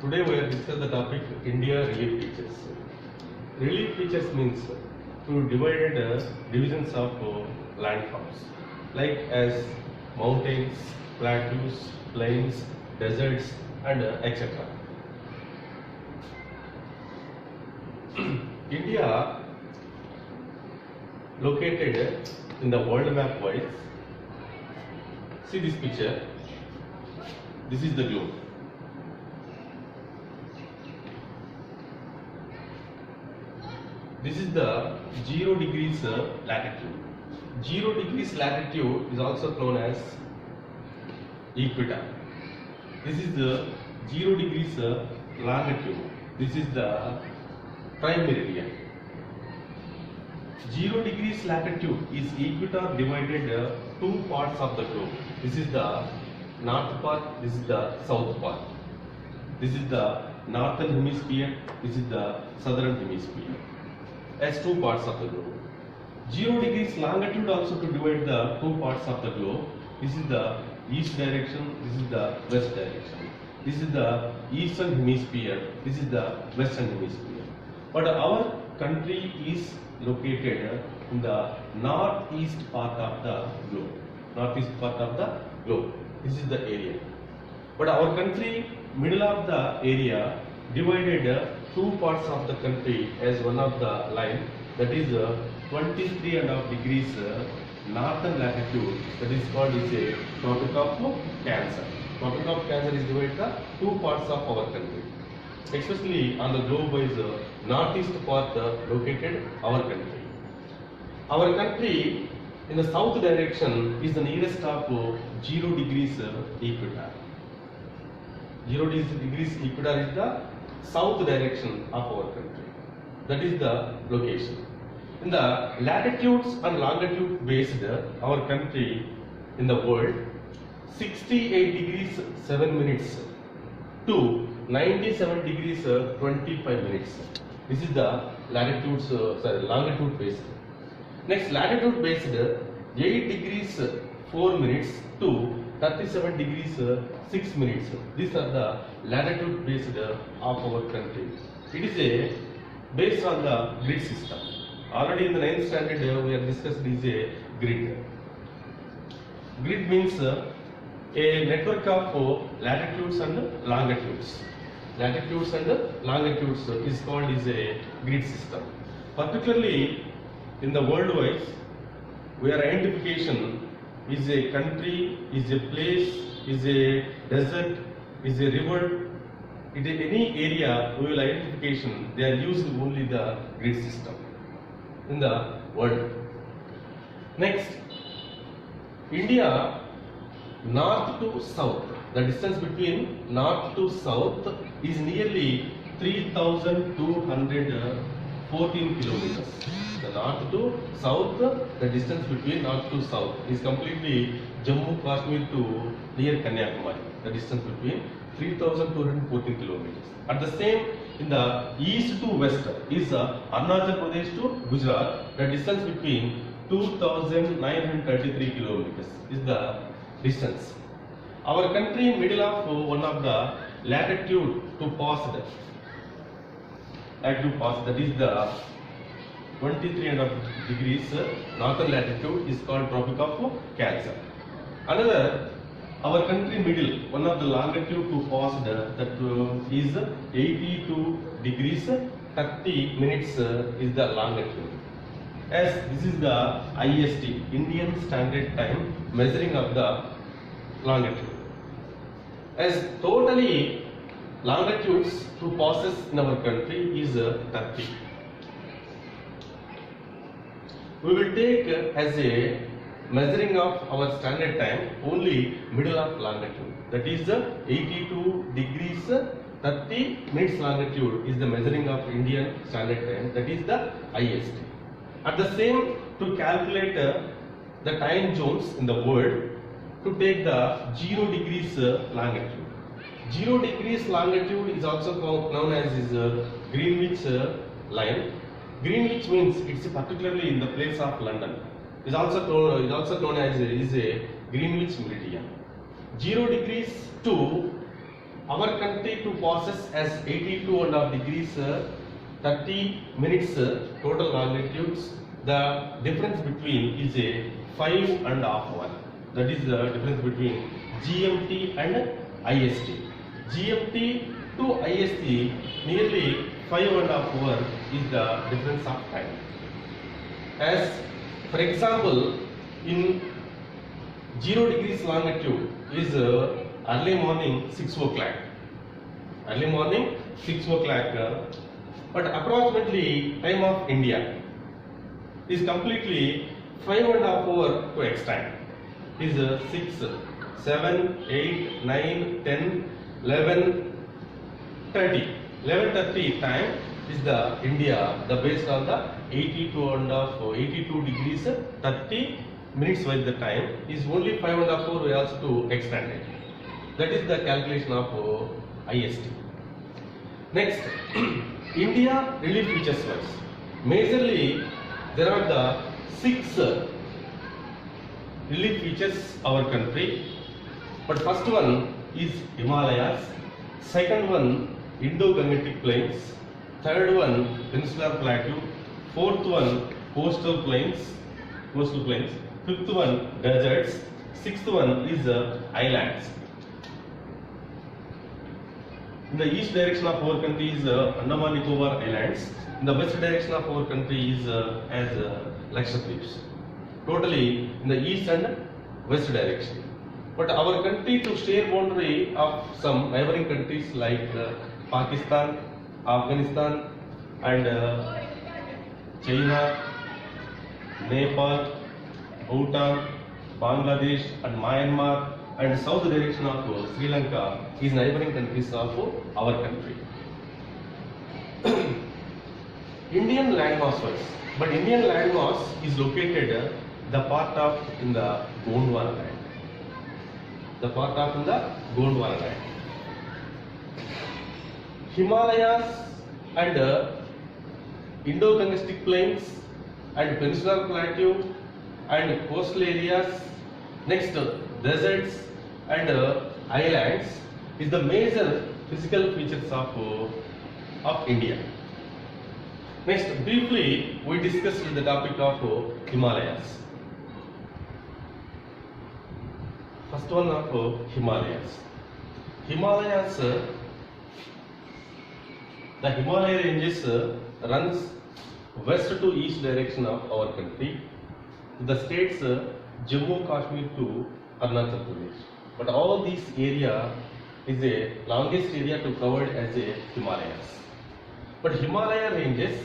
Today we are discuss the topic India relief features. Relief features means to divided divisions of landforms like as mountains, plateaus, plains, deserts and etc. India located in the world map wise. See this picture. This is the globe. This is the 0 degrees latitude. 0 degrees latitude is also known as equator. This is the 0 degrees longitude. This is the prime meridian. 0 degrees latitude is equator divided two parts of the globe. This is the north part, this is the south part. This is the northern hemisphere, this is the southern hemisphere. As two parts of the globe. 0 degrees longitude also to divide the two parts of the globe. This is the east direction, this is the west direction. This is the eastern hemisphere, this is the western hemisphere. But our country is located in the northeast part of the globe. Northeast part of the globe. This is the area. But our country, middle of the area, divided two parts of the country as one of the line, that is 23.5 degrees northern latitude, that is called is a Tropic of Cancer. Tropic of Cancer is divided the two parts of our country. Especially on the globe wise, northeast part located our country. Our country in the south direction is the nearest of 0 degrees equator. 0 degrees equator is the south direction of our country. That is the location. In the latitudes and longitude based, our country in the world, 68 degrees 7 minutes to 97 degrees 25 minutes. This is the longitude based. Next, latitude based, 8 degrees 4 minutes to 37 degrees 6 minutes. These are the latitude based of our country. It is a based on the grid system. Already in the 9th standard we have discussed is a grid. Grid means a network of latitudes and longitudes. Latitudes and longitudes is called is a grid system. Particularly in the world wise, where identification is a country, is a place, is a desert, is a river, in any area we will identification, they are using only the grid system in the world. Next, India north to south, the distance between north to south is nearly 3,214 kilometers. The north to south, the distance between north to south is completely Jammu Kashmir to near Kanyakumari. The distance between 3,214 kilometers. At the same, in the east to west is Arunachal Pradesh to Gujarat. The distance between 2,933 kilometers is the distance. Our country in middle of one of the latitude to pass that is the 23.5 degrees northern latitude is called Tropic of Cancer. Another, our country middle, one of the longitude to pass that is 82 degrees 30 minutes is the longitude. As this is the IST, Indian Standard Time, measuring of the longitude. As totally longitudes to passes in our country is 30. We will take as a measuring of our standard time only middle of longitude, that is 82 degrees 30 minutes longitude is the measuring of Indian standard time, that is the IST. At the same, to calculate the time zones in the world, to take the 0 degrees longitude. 0 degrees longitude is also known as Greenwich line. Greenwich means it's particularly in the place of London. Is also known as is a Greenwich meridian. 0 degrees to our country to passes as 82.5 degrees 30 minutes total longitudes. The difference between is a 5.5 one. That is the difference between GMT and IST. GMT to IST nearly 5.5 hour is the difference of time. As for example, in 0 degrees longitude is early morning 6 o'clock. Early morning 6 o'clock. But approximately time of India is completely 5.5 hour to extend. Is 6, 7, 8, 9, 10, 11, 30. 11:30 time is the India, the based on the 82 degrees 30 minutes was the time, is only 5.5 hour we also to extend it. That is the calculation of IST. Next, India relief features wise. Majorly there are the 6 relief features our country. But first one is Himalayas, second one Indo-Gangetic Plains, third one Peninsular Plateau, fourth one coastal plains, fifth one deserts, sixth one is islands. In the east direction of our country is Andaman Nicobar Islands. In the west direction of our country is as Lakshadweeps. Totally in the east and west direction. But our country to share boundary of some neighboring countries like Pakistan, Afghanistan and China, Nepal, Bhutan, Bangladesh and Myanmar and south direction of Sri Lanka is neighboring countries of our country. Indian landmass wise, but Indian landmass is located the part of in the Gondwana land. The part of in the Gondwana land. Himalayas and Indo-Gangetic Plains and Peninsular Plateau and coastal areas, next deserts and islands is the major physical features of India. Next, briefly we discussed the topic of Himalayas. First one of Himalayas. Himalayas, the Himalaya ranges runs west to east direction of our country. The states Jammu Kashmir to Arunachal Pradesh. But all this area is a longest area to covered as a Himalayas. But Himalaya ranges,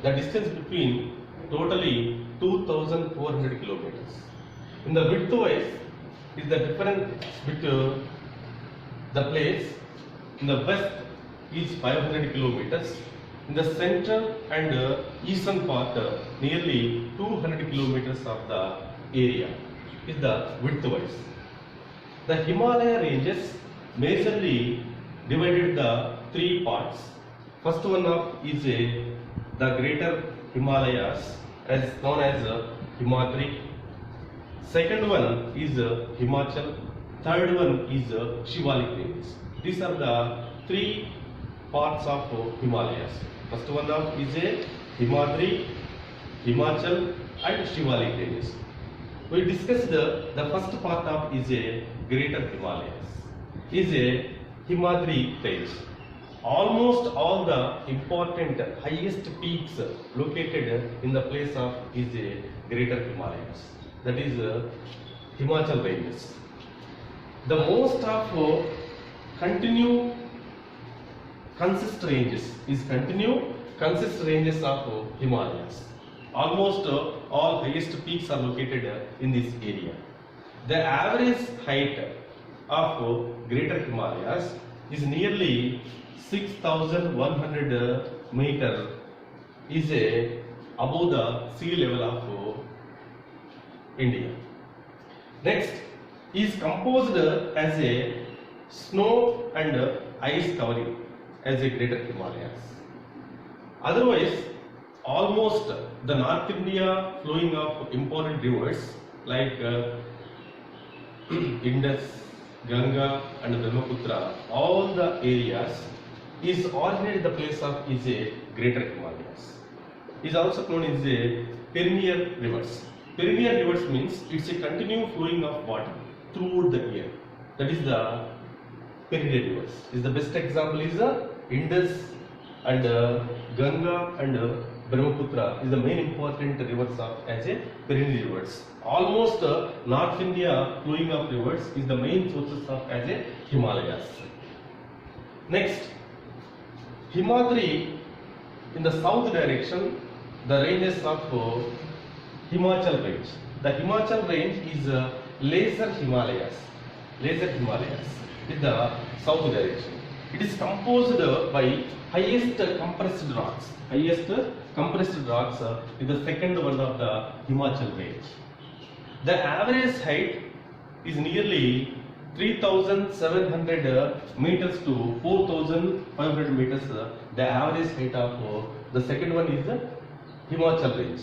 the distance between totally 2,400 kilometers. In the width wise is the difference between the place. In the west is 500 kilometers. In the central and eastern part nearly 200 kilometers of the area is the width wise. The Himalaya ranges majorly divided the 3 parts. First one of is the greater Himalayas as known as Himadri. Second one is Himachal. Third one is Shivalik ranges. These are the 3 parts of Himalayas. First one of is Himadri, Himachal and Shivalik ranges. We discussed the first part of is a greater Himalayas. Is a Himadri range. Almost all the important highest peaks located in the place of is a greater Himalayas. That is Himachal ranges. The most of consist ranges of Himalayas. Almost all highest peaks are located in this area. The average height of greater Himalayas is nearly 6,100 meter is above the sea level of India. Next is composed as a snow and ice covering as a greater Himalayas. Otherwise, almost the North India flowing of important rivers like Indus, Ganga and Brahmaputra, all the areas is originated the place of is a greater Himalayas. Is also known as a perennial rivers. Perennial rivers means it's a continuous flowing of water throughout the year. That is the perennial rivers. Is the best example is the Indus and Ganga and Brahmaputra is the main important rivers of as a perennial rivers. Almost North India flowing of rivers is the main sources of as a Himalayas. Next, Himadri in the south direction, the ranges of Himachal range. The Himachal range is Lesser Himalayas. Lesser Himalayas in the south direction. It is composed by highest compressed rocks. Highest compressed rocks is the second one of the Himachal range. The average height is nearly 3,700 meters to 4,500 meters. The average height of the second one is the Himachal range.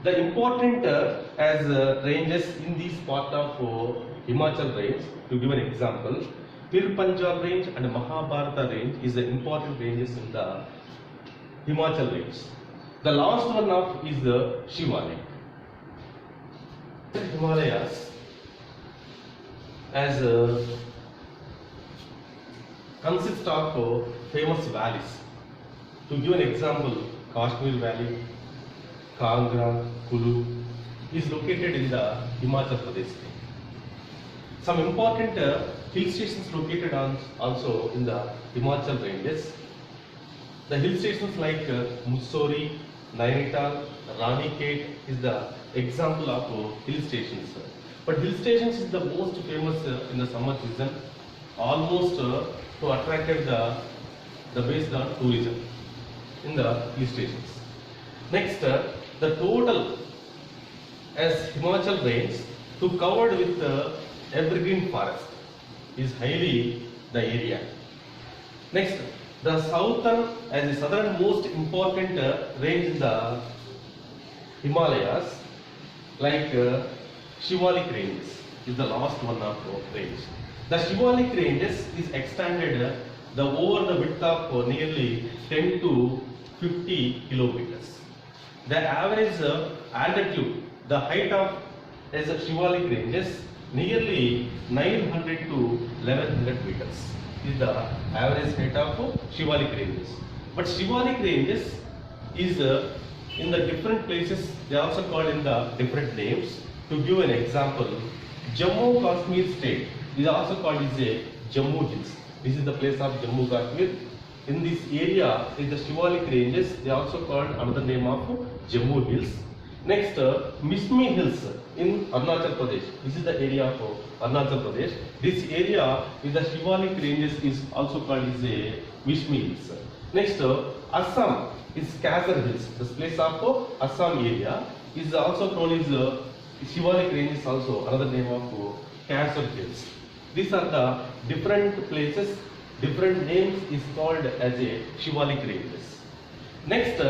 The important as ranges in this part of Himachal range, to give an example, Pir Panjal range and Mahabharata range is the important ranges in the Himachal range. The last one of is the Shivalik. Himalayas as consists of famous valleys. To give an example, Kashmir Valley, Kangra, Kulu is located in the Himachal Pradesh. Some important hill stations located also in the Himachal ranges. The hill stations like Mussoorie, Nainital, Ranikhet is the example of hill stations. But hill stations is the most famous in the summer season, almost to attract the based on tourism in the hill stations. Next, the total as Himachal range to covered with evergreen forest is highly the area. Next, the southern as the southernmost important range in the Himalayas like Shivalik ranges is the last one of range. The Shivalik ranges is extended the over the width of nearly 10 to 50 kilometers. The average altitude, the height of as a Shivalik ranges nearly 900 to 1100 meters is the average height of Shivalik ranges. But Shivalik ranges is in the different places, they are also called in the different names. To give an example, Jammu Kashmir state is also called as a Jammu Hills. This is the place of Jammu Kashmir. In this area is the Shivalik ranges, they are also called another name of Jammu Hills. Next, Mismi Hills in Arunachal Pradesh. This is the area of Arunachal Pradesh. This area with the Shivalik ranges is also called as a Mismi Hills. Next, Assam is Kasar Hills. This place of Assam area is also known as Shivalik ranges, also another name of Kasar Hills. These are the different places, different names is called as a Shivalik ranges. Next,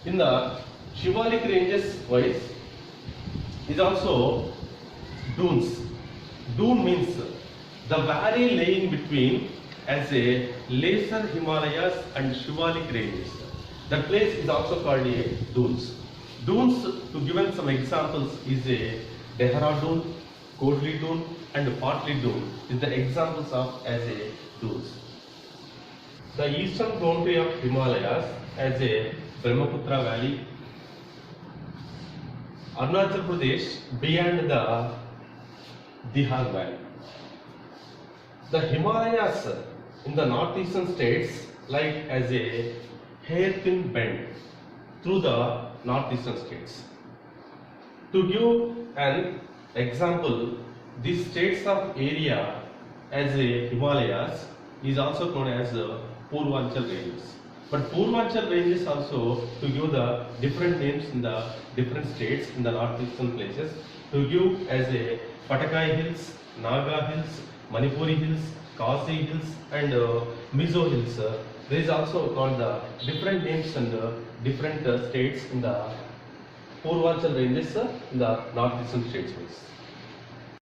in the Shivalik ranges wise is also dunes. Dune means the valley lying between as a lesser Himalayas and Shivalik ranges. That place is also called a dunes. Dunes, to given some examples, is a Dehradun, Kodli Dune and Patli Dune is the examples of as a dunes. The eastern boundary of Himalayas as a Brahmaputra Valley, Arunachal Pradesh beyond the Dihar Valley. The Himalayas in the northeastern states like as a hairpin bend through the northeastern states. To give an example, these states of area as a Himalayas is also known as Purvanchal ranges. But Purvanchal ranges also to give the different names in the different states in the northeastern places. To give as a Patakai Hills, Naga Hills, Manipuri Hills, Khasi Hills and Mizo Hills. There is also called the different names and different states in the Purvanchal ranges in the northeastern states.